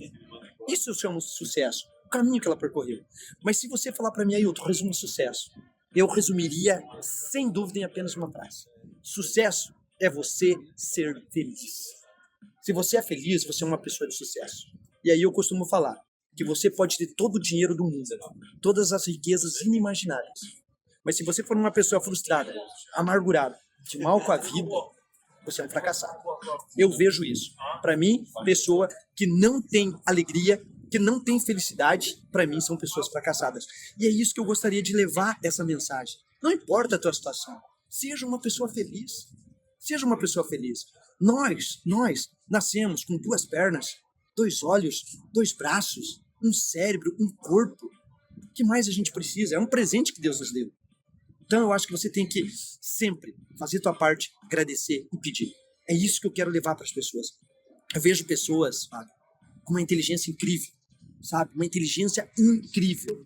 Isso eu chamo de sucesso. O caminho que ela percorreu. Mas se você falar para mim, Ailton, resume sucesso. Eu resumiria, sem dúvida, em apenas uma frase. Sucesso é você ser feliz. Se você é feliz, você é uma pessoa de sucesso. E aí eu costumo falar que você pode ter todo o dinheiro do mundo, todas as riquezas inimagináveis. Mas se você for uma pessoa frustrada, amargurada, de mal com a vida, você é um fracassado. Eu vejo isso. Para mim, pessoa que não tem alegria, que não tem felicidade, para mim são pessoas fracassadas. E é isso que eu gostaria de levar essa mensagem. Não importa a tua situação, seja uma pessoa feliz. Seja uma pessoa feliz. Nós nascemos com 2 pernas, 2 olhos, 2 braços, um cérebro, um corpo. O que mais a gente precisa? É um presente que Deus nos deu. Então eu acho que você tem que sempre fazer a tua parte, agradecer e pedir. É isso que eu quero levar para as pessoas. Eu vejo pessoas com uma inteligência incrível, sabe? Uma inteligência incrível.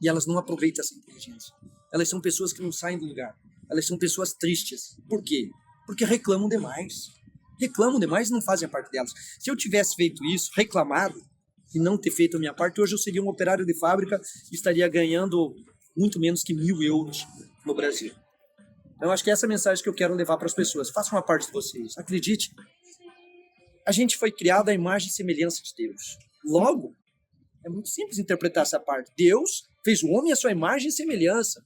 E elas não aproveitam essa inteligência. Elas são pessoas que não saem do lugar. Elas são pessoas tristes. Por quê? Porque reclamam demais. Reclamam demais e não fazem a parte delas. Se eu tivesse feito isso, reclamado, e não ter feito a minha parte, hoje eu seria um operário de fábrica e estaria ganhando muito menos que 1.000 euros no Brasil. Então, eu acho que essa é a mensagem que eu quero levar para as pessoas. Façam uma parte de vocês. Acredite. A gente foi criado à imagem e semelhança de Deus. Logo, é muito simples interpretar essa parte. Deus fez o homem à sua imagem e semelhança.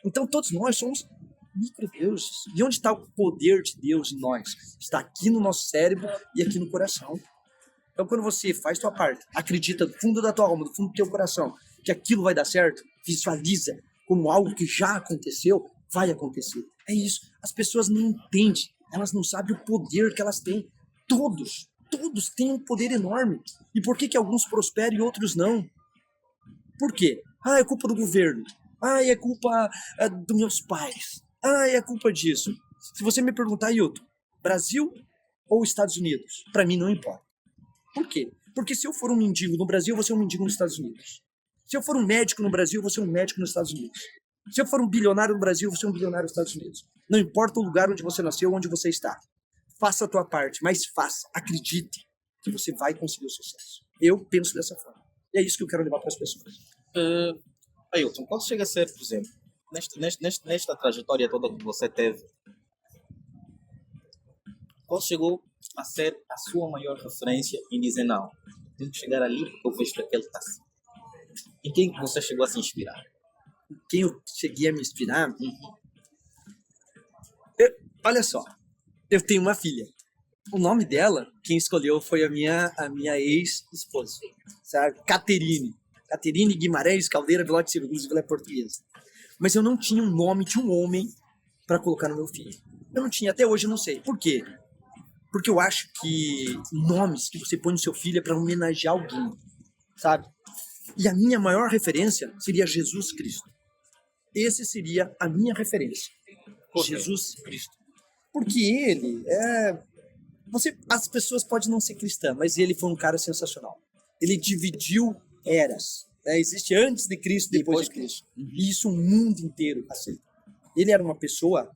Então, todos nós somos microdeuses. E onde está o poder de Deus em nós? Está aqui no nosso cérebro e aqui no coração. Então, quando você faz sua parte, acredita do fundo da tua alma, do fundo do teu coração, que aquilo vai dar certo, visualiza como algo que já aconteceu, vai acontecer. É isso. As pessoas não entendem, elas não sabem o poder que elas têm. Todos têm um poder enorme. E por que alguns prosperam e outros não? Por quê? É culpa do governo. É culpa dos meus pais. É culpa disso. Se você me perguntar, Ailton, Brasil ou Estados Unidos? Para mim não importa. Por quê? Porque se eu for um mendigo no Brasil, eu vou ser um mendigo nos Estados Unidos. Se eu for um médico no Brasil, eu vou ser um médico nos Estados Unidos. Se eu for um bilionário no Brasil, eu vou ser um bilionário nos Estados Unidos. Não importa o lugar onde você nasceu, onde você está. Faça a tua parte, mas faça. Acredite que você vai conseguir o sucesso. Eu penso dessa forma. E é isso que eu quero levar para as pessoas. Ailton, quando chega a ser, por exemplo, nesta trajetória toda que você teve, qual chegou a ser a sua maior referência em dizer não, tenho que chegar ali porque eu vejo que aquele está assim? Em quem você chegou a se inspirar? Quem eu cheguei a me inspirar? Olha só, eu tenho uma filha. O nome dela, quem escolheu foi a minha ex-esposa, sabe? Caterine Guimarães Caldeira Velote Silva, inclusive ela é portuguesa. Mas eu não tinha um nome de um homem para colocar no meu filho. Eu não tinha, até hoje eu não sei. Por quê? Porque eu acho que nomes que você põe no seu filho é para homenagear alguém, sabe? E a minha maior referência seria Jesus Cristo. Esse seria a minha referência. Jesus Cristo. Porque ele as pessoas podem não ser cristãs, mas ele foi um cara sensacional. Ele dividiu eras. Existe antes de Cristo e depois de Cristo. E isso o mundo inteiro aceita. Ele era uma pessoa,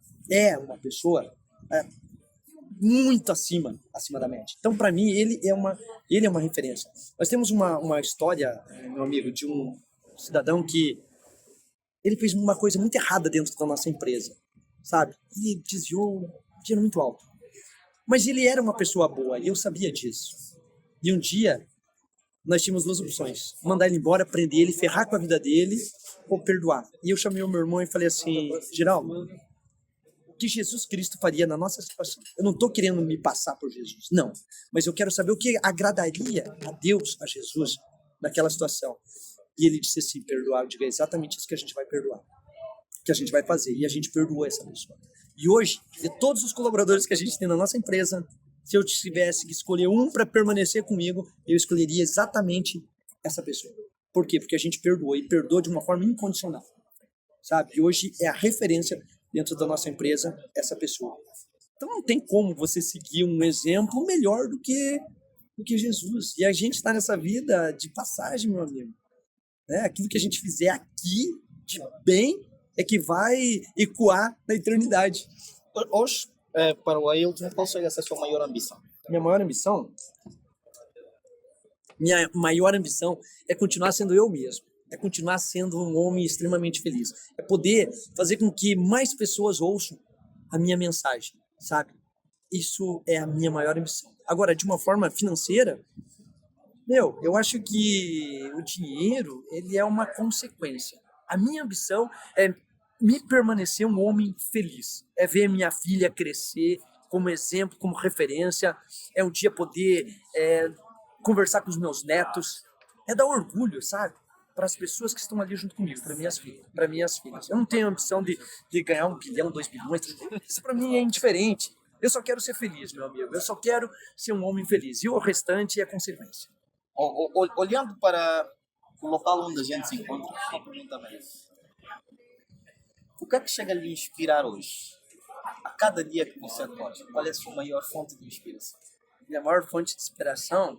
muito acima da média. Então, para mim, ele é uma referência. Nós temos uma história, meu amigo, de um cidadão que ele fez uma coisa muito errada dentro da nossa empresa, sabe? Ele desviou dinheiro muito alto. Mas ele era uma pessoa boa e eu sabia disso. E um dia, nós tínhamos 2 opções. Mandar ele embora, prender ele, ferrar com a vida dele ou perdoar. E eu chamei o meu irmão e falei assim, Geraldo, o que Jesus Cristo faria na nossa situação? Eu não estou querendo me passar por Jesus, não. Mas eu quero saber o que agradaria a Deus, a Jesus, naquela situação. E ele disse assim, perdoar. Eu digo, é exatamente isso que a gente vai perdoar. Que a gente vai fazer. E a gente perdoou essa pessoa. E hoje, de todos os colaboradores que a gente tem na nossa empresa, se eu tivesse que escolher um para permanecer comigo, eu escolheria exatamente essa pessoa. Por quê? Porque a gente perdoou, e perdoa de uma forma incondicional, sabe? E hoje é a referência dentro da nossa empresa, essa pessoa. Então não tem como você seguir um exemplo melhor do que Jesus. E a gente está nessa vida de passagem, meu amigo. Né? Aquilo que a gente fizer aqui de bem é que vai ecoar na eternidade. Hoje, para o Ailton, qual seria a sua maior ambição? Minha maior ambição? Minha maior ambição é continuar sendo eu mesmo. É continuar sendo um homem extremamente feliz. É poder fazer com que mais pessoas ouçam a minha mensagem, sabe? Isso é a minha maior ambição. Agora, de uma forma financeira, eu acho que o dinheiro, ele é uma consequência. A minha ambição é me permanecer um homem feliz. É ver minha filha crescer como exemplo, como referência. É um dia poder conversar com os meus netos. É dar orgulho, sabe? Para as pessoas que estão ali junto comigo, para minhas filhas. Eu não tenho ambição de ganhar 1 bilhão, 2 bilhões. Isso para mim é indiferente. Eu só quero ser feliz, meu amigo. Eu só quero ser um homem feliz. E o restante é consequência. Olhando para o local onde a gente se encontra, uma pergunta mesmo. O que é que chega a lhe inspirar hoje? A cada dia que você acorda, qual é a sua maior fonte de inspiração? Minha maior fonte de inspiração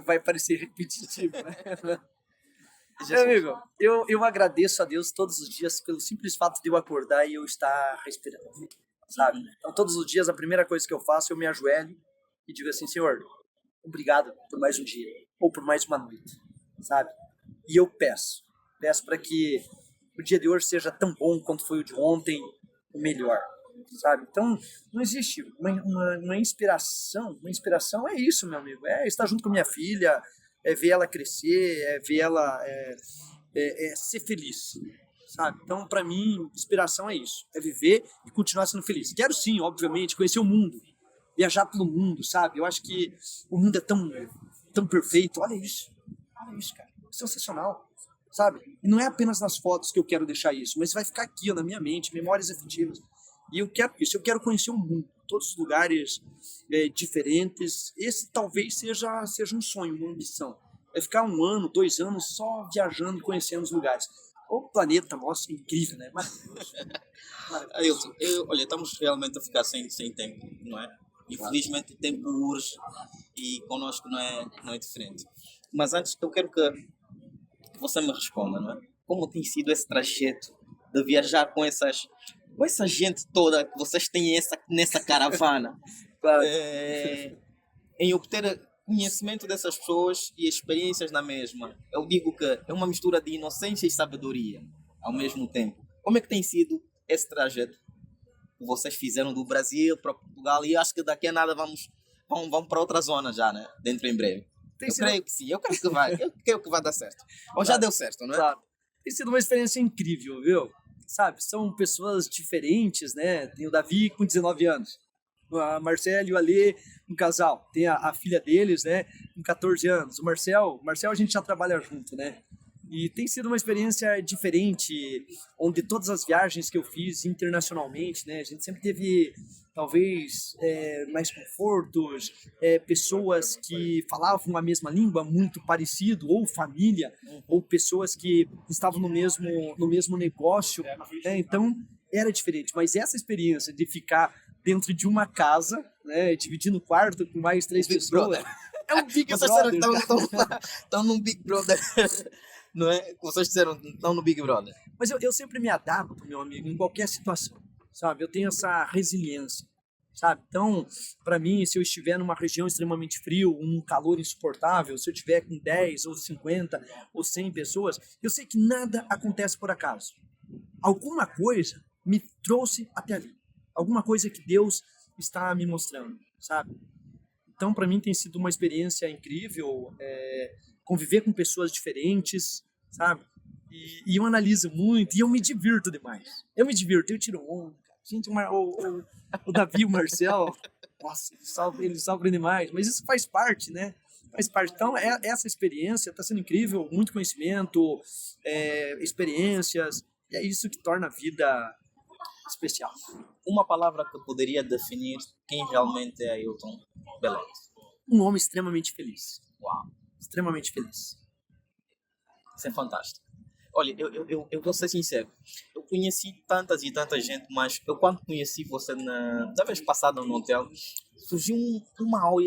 vai parecer repetitivo, né? Meu amigo, eu agradeço a Deus todos os dias pelo simples fato de eu acordar e eu estar respirando, sabe? Então, todos os dias, a primeira coisa que eu faço, eu me ajoelho e digo assim, Senhor, obrigado por mais um dia, ou por mais uma noite, sabe? E eu peço para que o dia de hoje seja tão bom quanto foi o de ontem, o melhor, sabe? Então, não existe uma inspiração. Uma inspiração é isso, meu amigo. É estar junto com minha filha, é ver ela crescer, é ver ela ser feliz, sabe? Então, para mim, inspiração é isso. É viver e continuar sendo feliz. Quero sim, obviamente, conhecer o mundo, viajar pelo mundo, sabe? Eu acho que o mundo é tão perfeito. Olha isso, cara. Sensacional. Sabe? E não é apenas nas fotos que eu quero deixar isso, mas vai ficar aqui, ó, na minha mente, memórias afetivas. E eu quero isso, eu quero conhecer o mundo, todos os lugares diferentes. Esse talvez seja um sonho, uma ambição. É ficar 1 ano, 2 anos só viajando e conhecendo os lugares. O planeta nosso é incrível, né? Maravilhoso. Ailton, olha, estamos realmente a ficar sem tempo, não é? Infelizmente o tempo urge e connosco não é diferente. Mas antes eu quero que você me responda, não é? Como tem sido esse trajeto de viajar com essa gente toda que vocês têm nessa caravana? Claro. Em obter conhecimento dessas pessoas e experiências na mesma. Eu digo que é uma mistura de inocência e sabedoria ao mesmo tempo. Como é que tem sido esse trajeto que vocês fizeram do Brasil para Portugal? E acho que daqui a nada vamos para outra zona já, né? Dentro em breve. Creio que sim, eu creio que vai dar certo. Ou já deu certo, não é? Claro. Tem sido uma experiência incrível, viu? Sabe, são pessoas diferentes, né? Tem o Davi com 19 anos, a Marcela e o Alê, um casal. Tem a filha deles, né? Com 14 anos. O Marcel a gente já trabalha junto, né? E tem sido uma experiência diferente, onde todas as viagens que eu fiz internacionalmente, né? A gente sempre teve, talvez, mais confortos, pessoas que falavam a mesma língua, muito parecido, ou família, ou pessoas que estavam no mesmo negócio, né? Então, era diferente. Mas essa experiência de ficar dentro de uma casa, né? Dividindo o quarto com mais 3 pessoas... É um Big Brother. Vocês estão num Big Brother... Não é? Vocês disseram, estão no Big Brother. Mas eu sempre me adapto, meu amigo, em qualquer situação, sabe? Eu tenho essa resiliência, sabe? Então, para mim, se eu estiver numa região extremamente frio, um calor insuportável, se eu estiver com 10 ou 50 ou 100 pessoas, eu sei que nada acontece por acaso. Alguma coisa me trouxe até ali. Alguma coisa que Deus está me mostrando, sabe? Então, para mim, tem sido uma experiência incrível, conviver com pessoas diferentes, sabe? E eu analiso muito e eu me divirto demais. Eu tiro onda, cara. Gente, o Davi, o Marcel, nossa, eles sofrem demais. Mas isso faz parte, né? Faz parte. Então, essa experiência está sendo incrível, muito conhecimento, experiências, e é isso que torna a vida especial. Uma palavra que poderia definir quem realmente é Ailton Belete. Um homem extremamente feliz. Uau, Extremamente feliz. isso é fantástico. Olha, eu vou ser sincero. Eu conheci tantas e tanta gente, mas eu quando conheci você da vez passada no hotel, surgiu uma aura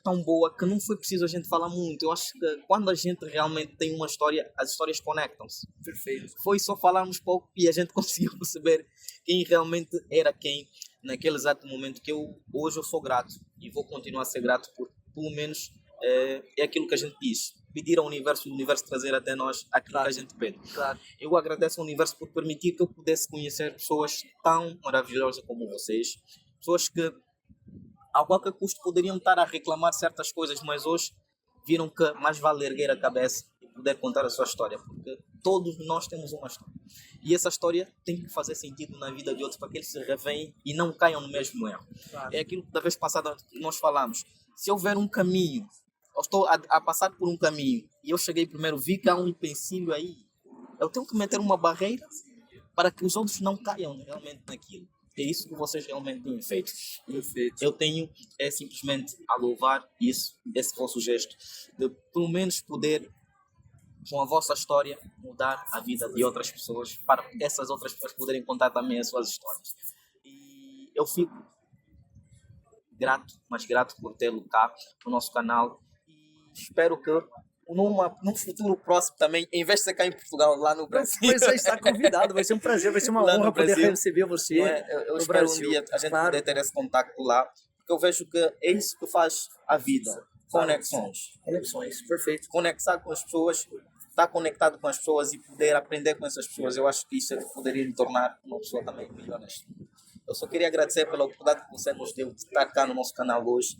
tão boa que não foi preciso a gente falar muito. Eu acho que quando a gente realmente tem uma história, as histórias conectam-se. Perfeito. Foi só falarmos pouco e a gente conseguiu perceber quem realmente era quem naquele exato momento que hoje eu sou grato e vou continuar a ser grato por pelo menos é aquilo que a gente diz, pedir ao universo, o universo trazer até nós aquilo que a gente pede. Claro. Eu agradeço ao universo por permitir que eu pudesse conhecer pessoas tão maravilhosas como vocês, pessoas que a qualquer custo poderiam estar a reclamar certas coisas, mas hoje viram que mais vale erguer a cabeça e poder contar a sua história, porque todos nós temos uma história. E essa história tem que fazer sentido na vida de outros para que eles se reveem e não caiam no mesmo erro. Claro. É aquilo que da vez passada nós falamos. Se houver um caminho, eu estou a passar por um caminho e eu cheguei primeiro, vi que há um empecilho aí, eu tenho que meter uma barreira para que os outros não caiam realmente naquilo. É isso que vocês realmente têm feito. Perfeito. Eu tenho simplesmente a louvar isso, esse vosso gesto, de pelo menos poder, com a vossa história, mudar a vida de outras pessoas, para que essas outras pessoas poderem contar também as suas histórias. E eu fico grato, mas grato por tê-lo cá no nosso canal. E espero que num futuro próximo também, em vez de ser cá em Portugal, lá no Brasil. Mas você está convidado, vai ser um prazer, vai ser uma Lá no honra poder Brasil, receber você. não é? Eu no espero Brasil. um dia a gente Claro. poder ter esse contacto lá, porque eu vejo que é isso que faz a vida. Conexões. Conexões, perfeito. Conectar com as pessoas, estar conectado com as pessoas e poder aprender com essas pessoas. Eu acho que isso poderia me tornar uma pessoa também melhor neste mundo. Eu só queria agradecer pela oportunidade que você nos deu de estar cá no nosso canal hoje.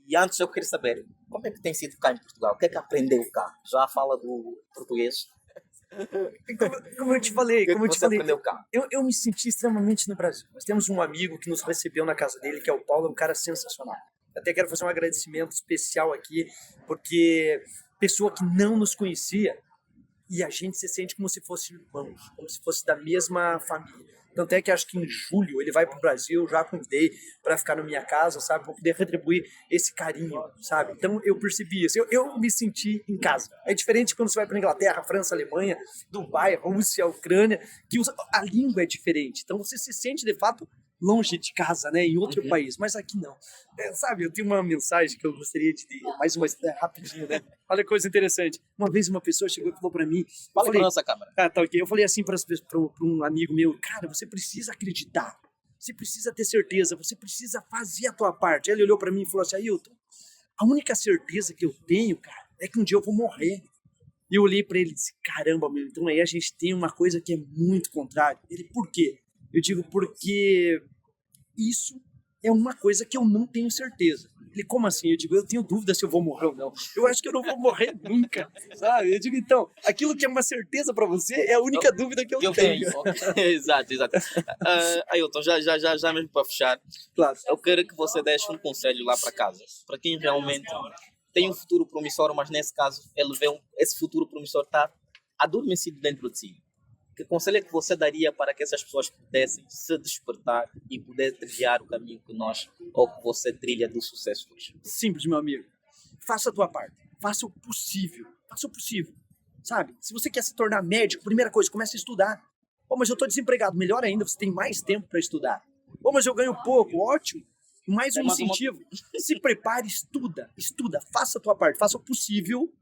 E antes eu queria saber, como é que tem sido cá em Portugal? O que é que aprendeu cá? Já fala do português? Como eu te falei, O que é que como eu te você falei, aprendeu cá? eu me senti extremamente no Brasil. Nós temos um amigo que nos recebeu na casa dele, que é o Paulo, é um cara sensacional. Até quero fazer um agradecimento especial aqui, porque pessoa que não nos conhecia e a gente se sente como se fosse irmãos, como se fosse da mesma família. Tanto é que acho que em julho ele vai para o Brasil, já convidei para ficar na minha casa, sabe, para poder retribuir esse carinho, sabe. Então eu percebi isso, eu me senti em casa. É diferente quando você vai para Inglaterra, França, Alemanha, Dubai, Rússia, Ucrânia, que a língua é diferente. Então você se sente de fato longe de casa, né, em outro país, mas aqui não. Sabe, eu tenho uma mensagem que eu gostaria de ter, mais uma rapidinho, né? Olha que coisa interessante. Uma vez uma pessoa chegou e falou para mim, Fala para nossa câmera. tá ok. Eu falei assim para um amigo meu, cara, você precisa acreditar, você precisa ter certeza, você precisa fazer a tua parte. Ele olhou para mim e falou assim, Ailton, a única certeza que eu tenho, cara, é que um dia eu vou morrer. E eu olhei para ele e disse, caramba, meu, então aí a gente tem uma coisa que é muito contrária. Ele, por quê? Eu digo, porque isso é uma coisa que eu não tenho certeza. Ele, como assim? Eu digo, eu tenho dúvida se eu vou morrer ou não. Eu acho que eu não vou morrer nunca, sabe? Eu digo, então, aquilo que é uma certeza pra você é a única dúvida que eu tenho. Exato. Ailton, já mesmo para fechar, Claro. eu quero que você deixe um conselho lá para casa, para quem realmente tem um futuro promissor, mas nesse caso ele vê esse futuro promissor está adormecido dentro de si. Que conselho é que você daria para que essas pessoas pudessem se despertar e poder trilhar o caminho que nós, ou que você trilha do sucesso hoje? Simples, meu amigo. Faça a tua parte. Faça o possível. Sabe? Se você quer se tornar médico, primeira coisa, comece a estudar. Pô, mas eu tô desempregado. Melhor ainda, você tem mais tempo para estudar. Pô, mas eu ganho pouco. Ótimo. Mais um incentivo. Se prepare, estuda. Faça a tua parte. Faça o possível,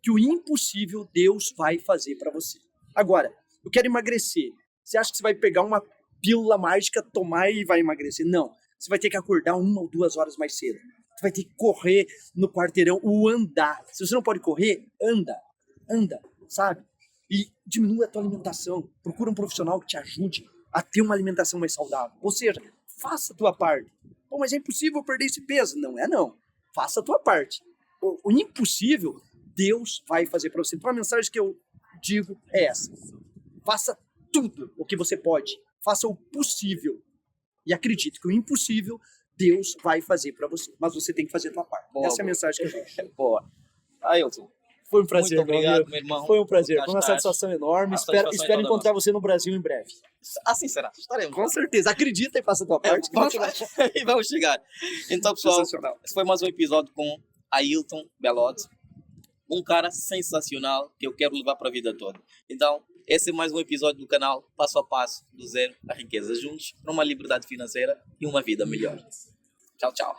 que o impossível Deus vai fazer para você. Agora, eu quero emagrecer. Você acha que você vai pegar uma pílula mágica, tomar e vai emagrecer? Não. Você vai ter que acordar 1 ou 2 horas mais cedo. Você vai ter que correr no quarteirão ou andar. Se você não pode correr, anda, sabe? E diminua a tua alimentação. Procura um profissional que te ajude a ter uma alimentação mais saudável. Ou seja, faça a tua parte. Pô, mas é impossível perder esse peso. Não é não. Faça a tua parte. O impossível, Deus vai fazer para você. Então a mensagem que eu digo é essa. Faça tudo o que você pode. Faça o possível. E acredite que o impossível, Deus vai fazer para você. Mas você tem que fazer a sua parte. Essa é a mensagem que eu deixo. Boa. Ailton, foi um prazer, muito obrigado, meu meu irmão. Foi um prazer. por Foi uma cá estás. satisfação enorme. A satisfação é Espero toda encontrar nossa. você no Brasil em breve. Assim será. Estaremos. Com certeza. Acredita e faça a tua parte. E vamos chegar. Então, pessoal, Sensacional. esse foi mais um episódio com Ailton Belotti, um cara sensacional que eu quero levar para a vida toda. Então, esse é mais um episódio do canal Passo a Passo, do zero à riqueza, juntos para uma liberdade financeira e uma vida melhor. Tchau, tchau.